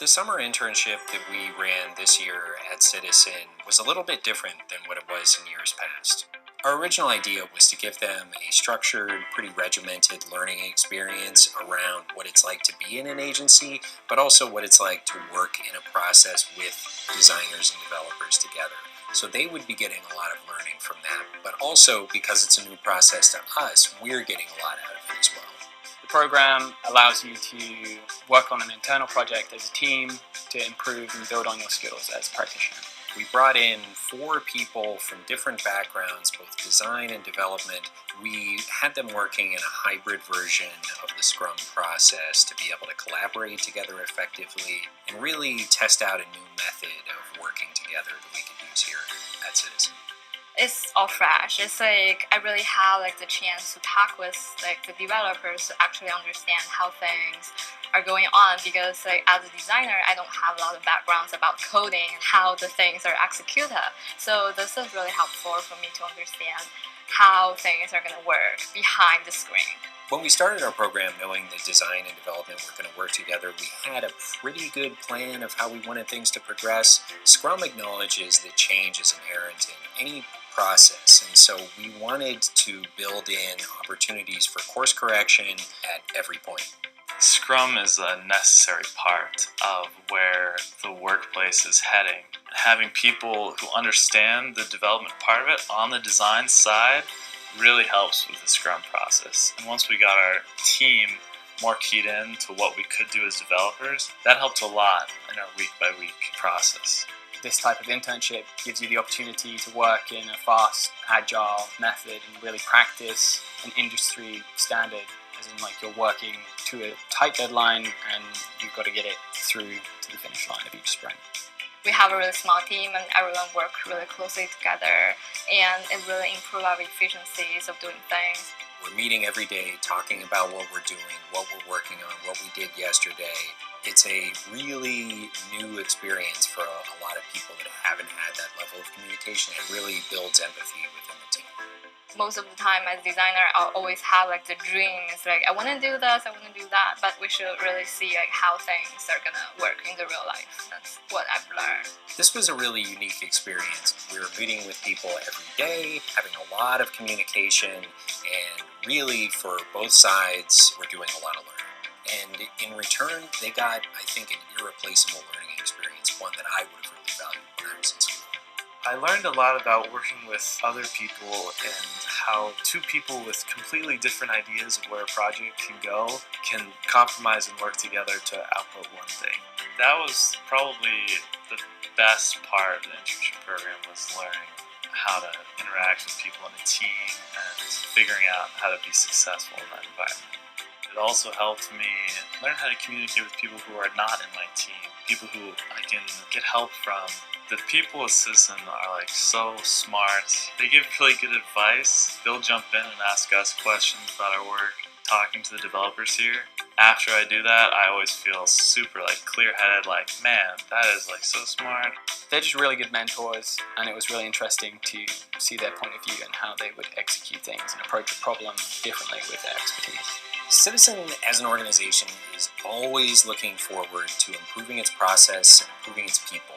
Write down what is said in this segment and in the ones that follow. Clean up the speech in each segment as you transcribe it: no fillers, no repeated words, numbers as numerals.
The summer internship that we ran this year at Citizen was a little bit different than what it was in years past. Our original idea was to give them a structured, pretty regimented learning experience around what it's like to be in an agency, but also what it's like to work in a process with designers and developers together. So they would be getting a lot of learning from that, but also because it's a new process to us, we're getting a lot out of it as well. The program allows you to work on an internal project as a team to improve and build on your skills as a practitioner. We brought in 4 people from different backgrounds, both design and development. We had them working in a hybrid version of the Scrum process to be able to collaborate together effectively and really test out a new method of working together that we could use here at Citizen. It's all fresh. It's like I really have the chance to talk with the developers to actually understand how things are going on, because as a designer I don't have a lot of backgrounds about coding and how the things are executed. So this is really helpful for me to understand how things are going to work behind the screen. When we started our program knowing that design and development were going to work together, we had a pretty good plan of how we wanted things to progress. Scrum acknowledges that change is inherent in any process, and so we wanted to build in opportunities for course correction at every point. Scrum is a necessary part of where the workplace is heading. Having people who understand the development part of it on the design side really helps with the Scrum process. And once we got our team more keyed in to what we could do as developers, that helped a lot in our week-by-week process. This type of internship gives you the opportunity to work in a fast, agile method and really practice an industry standard, as in you're working to a tight deadline and you've got to get it through to the finish line of each sprint. We have a really small team and everyone works really closely together, and it really improves our efficiencies of doing things. We're meeting every day, talking about what we're doing, what we're working on, what we did yesterday. It's a really new experience for a lot of people that haven't had that level of communication. It really builds empathy within the team. Most of the time as a designer I'll always have the dream. It's I want to do this, I want to do that, but we should really see how things are going to work in the real life. That's what I've learned. This was a really unique experience. We were meeting with people every day, having a lot of communication, and really for both sides we're doing a lot of learning. And in return, they got, I think, an irreplaceable learning experience, one that I would have really valued when I was in school. I learned a lot about working with other people and how 2 people with completely different ideas of where a project can go can compromise and work together to output one thing. That was probably the best part of the internship program, was learning how to interact with people in a team and figuring out how to be successful in that environment. It also helped me learn how to communicate with people who are not in my team, people who I can get help from. The people at Citizen are so smart. They give really good advice. They'll jump in and ask us questions about our work, talking to the developers here. After I do that, I always feel super clear-headed, man, that is so smart. They're just really good mentors, and it was really interesting to see their point of view and how they would execute things and approach a problem differently with their expertise. Citizen as an organization is always looking forward to improving its process and improving its people,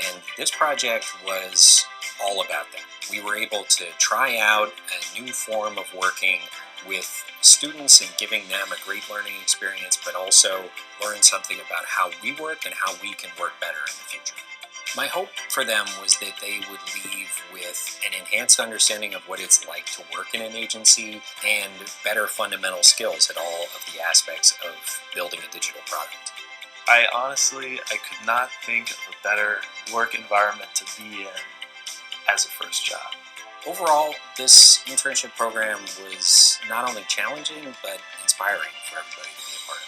and this project was all about that. We were able to try out a new form of working with students and giving them a great learning experience, but also learn something about how we work and how we can work better in the future. My hope for them was that they would leave with an enhanced understanding of what it's like to work in an agency and better fundamental skills at all of the aspects of building a digital product. I could not think of a better work environment to be in as a first job. Overall, this internship program was not only challenging, but inspiring for everybody to be a part of.